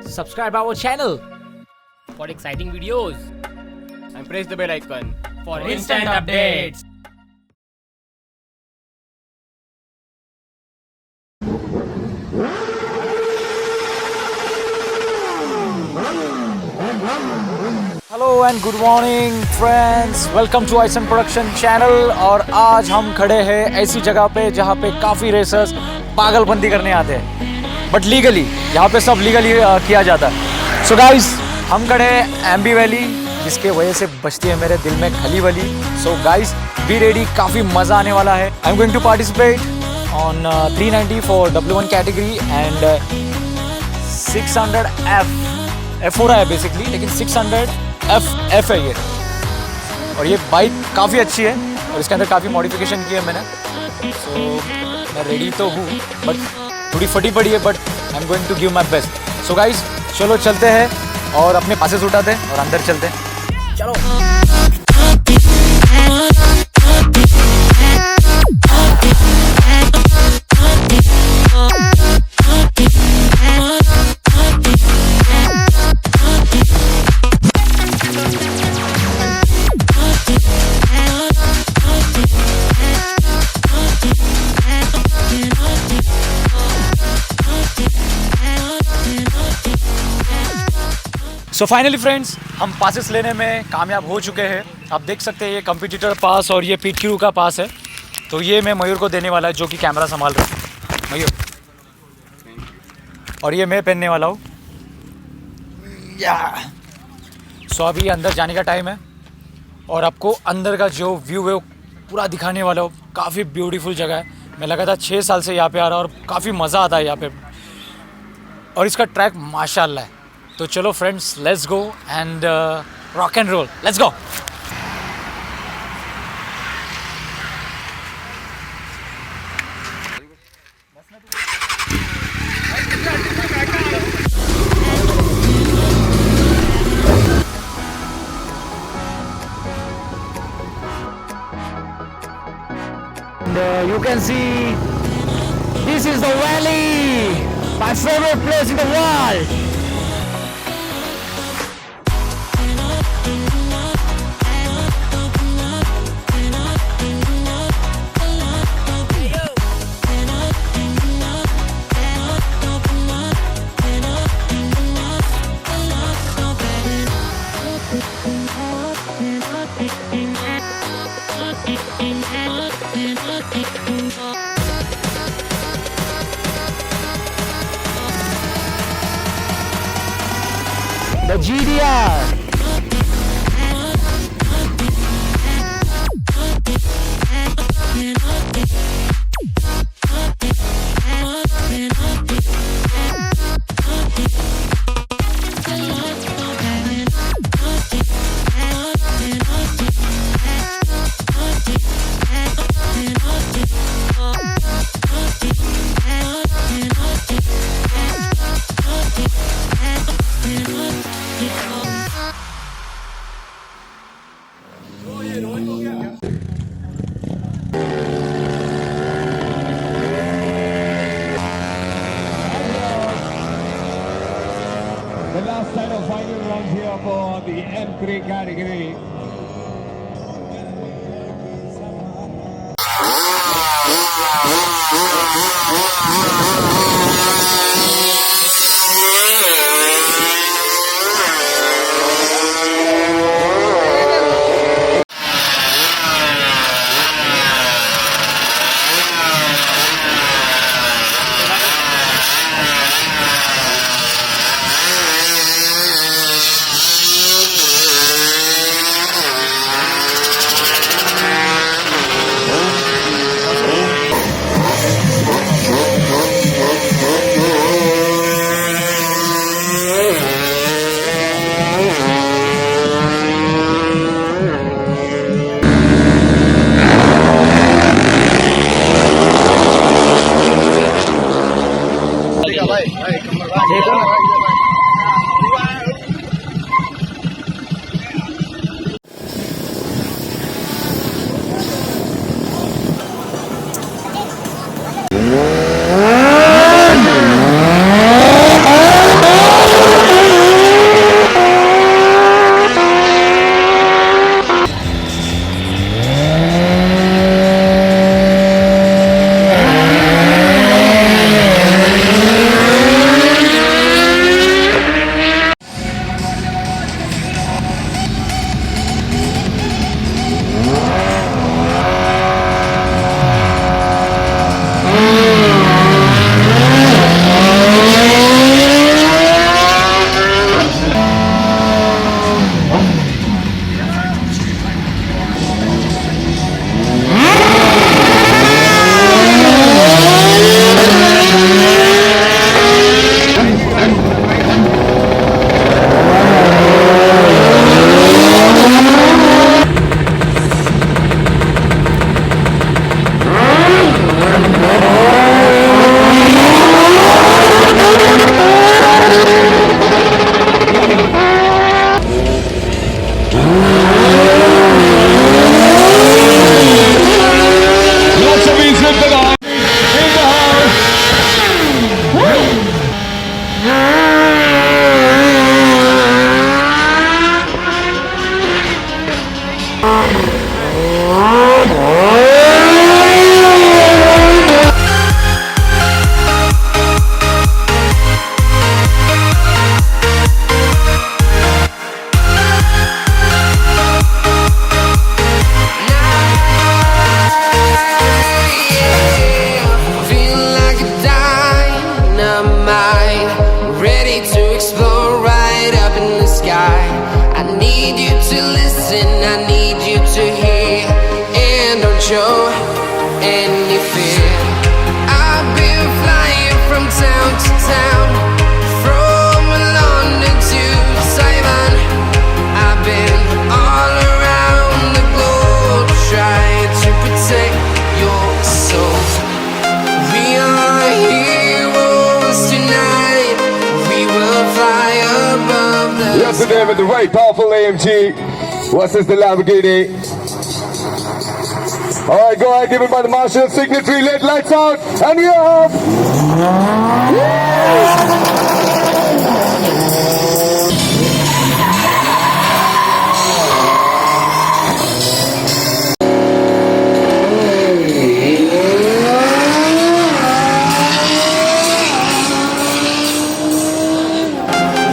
Subscribe our channel for exciting videos and press the bell icon for instant updates. Hello and good morning friends, welcome to ISTUNT production channel. और आज हम खड़े हैं ऐसी जगह पे जहाँ पे काफ़ी रेसर्स पागलबंदी करने आते हैं, बट लीगली। यहाँ पे सब लीगली किया जाता है। सो गाइस, हम खड़े हैं एम्बी वैली, जिसके वजह से बचती है मेरे दिल में खली वली। सो गाइस, बी रेडी, काफ़ी मज़ा आने वाला है। I am going to participate on 390 for W1 category and 600 F हो रहा है बेसिकली, लेकिन 600 F है ये। और ये बाइक काफ़ी अच्छी है और इसके अंदर काफ़ी मॉडिफिकेशन की है मैंने। सो मैं रेडी तो हूँ, बट थोड़ी फटी पड़ी है, but I am going to give my best. So guys, चलो चलते हैं और अपने पासेस उठाते हैं और अंदर चलते हैं। चलो। सो फाइनली फ्रेंड्स, हम पासेस लेने में कामयाब हो चुके हैं। आप देख सकते हैं ये कंपटीटर पास और ये पीट क्रू का पास है। तो ये मैं मयूर को देने वाला है, जो कि कैमरा संभाल रहा है। मयूर, और ये मैं पहनने वाला हूँ। सो अभी अंदर जाने का टाइम है और आपको अंदर का जो व्यू है वो पूरा दिखाने वाला हूँ। काफ़ी ब्यूटीफुल जगह है। मैं लगातार 6 साल से यहाँ पे आ रहा हूँ और काफ़ी मज़ा आता है यहाँ पे। और इसका ट्रैक माशाल्लाह है। तो चलो friends, let's go and rock and roll, let's go. You can see this is the valley, my favorite place in the world. The GDR. The last set of final runs here for the M3 category. ready to explore right up in the sky. I need you to listen, I need you to hear, and don't show any fear. I've been flying from town to town, from London to Taiwan. I've been all around the globe trying to protect your soul. We are heroes tonight. We will fly above the Yesterday with the right powerful AMG. What's this, the Lamborghini? All right, go ahead, given by the Marshal signatory. Let lights out, and we are off.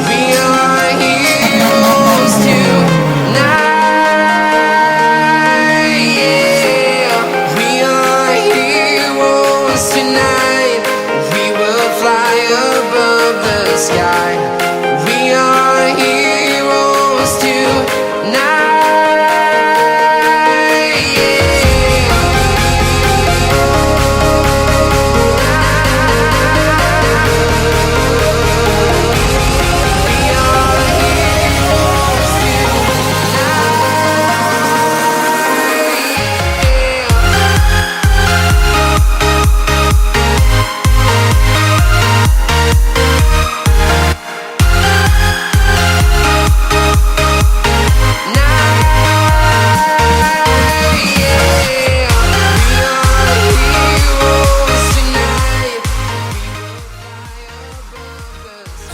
We are heroes tonight. Yeah. We are heroes tonight. We will fly above the sky. We are heroes tonight.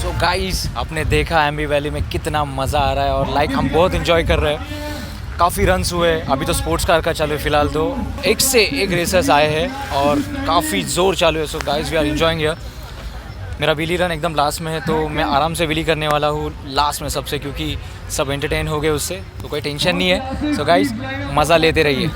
So guys, आपने देखा Aamby valley में कितना मज़ा आ रहा है और like हम बहुत इन्जॉय कर रहे हैं। काफ़ी रन्स हुए। अभी तो स्पोर्ट्स कार का चालू है फ़िलहाल, तो एक से एक रेसर्स आए हैं और काफ़ी ज़ोर चालू है। So guys, we are enjoying here. मेरा व्हीली रन एकदम लास्ट में है, तो मैं आराम से व्हीली करने वाला हूँ लास्ट में सबसे, क्योंकि सब एंटरटेन हो गए उससे, तो कोई टेंशन नहीं है। सो गाइस, मज़ा लेते रहिए।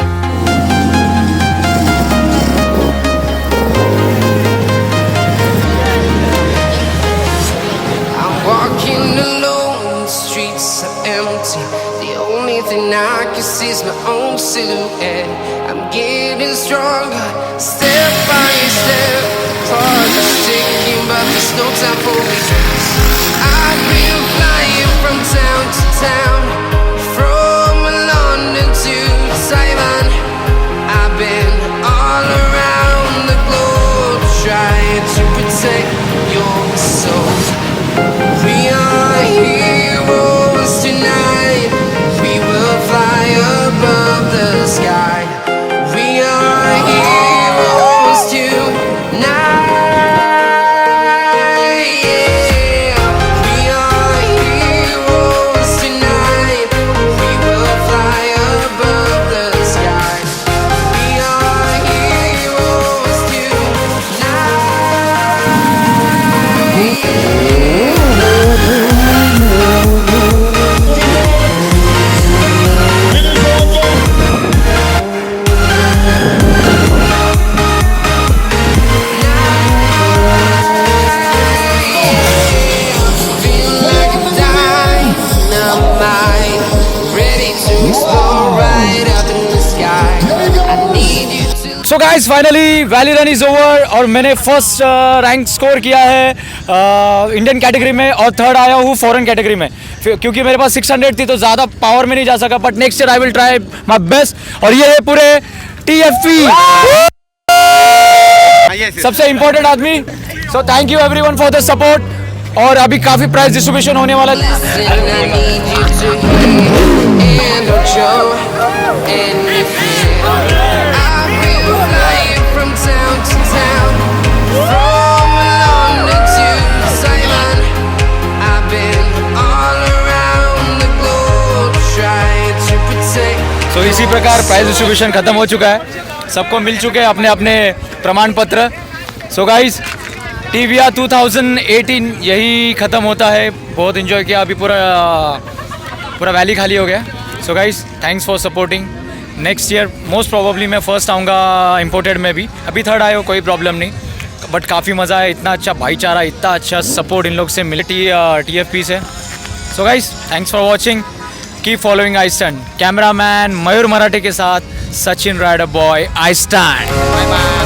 I'm walking alone, the streets are empty. The only thing I can see is my own silhouette. I'm getting stronger, step by step. The clock is ticking, but there's no time for regrets. I've been flying from town to town, from London to Taiwan. I've been all around the globe trying to protect your soul. We are heroes tonight. We will fly above the sky. We are heroes tonight. Yeah. We are heroes tonight. We will fly above the sky. We are heroes Feel like a dynamite, ready to explore right up in the sky. I need you to. So guys, finally valley run is over और मैंने first rank score किया है Indian category में और third आया हूँ foreign category में, क्योंकि मेरे पास 600 थी तो ज़्यादा पावर में नहीं जा सका, but next year I will try my best. और ये है पूरे TFP सबसे इम्पोर्टेंट आदमी। So thank you everyone for the support. और अभी काफ़ी प्राइज डिस्ट्रीब्यूशन होने वाला है। Listen, I need you to hear, and don't show any fear. I've been flying from town to town, from London to Taiwan. I've been all around the globe trying to protect. सो इसी प्रकार prize distribution खत्म हो चुका है, सबको मिल चुके हैं अपने अपने प्रमाण पत्र। सो गाइस, TVR 2018 यही ख़त्म होता है। बहुत इन्जॉय किया, अभी पूरा वैली खाली हो गया। सो guys, thanks for supporting. Next year most probably मैं फर्स्ट आऊँगा इम्पोर्टेड में भी। अभी थर्ड आए हो, कोई प्रॉब्लम नहीं, बट काफ़ी मज़ा है, इतना अच्छा भाईचारा, इतना अच्छा सपोर्ट इन लोग से मिले TFP से. So guys, thanks for watching, keep following I stunt. Cameraman Mayur Marathe के साथ Sachin rider boy, I stunt. Bye bye.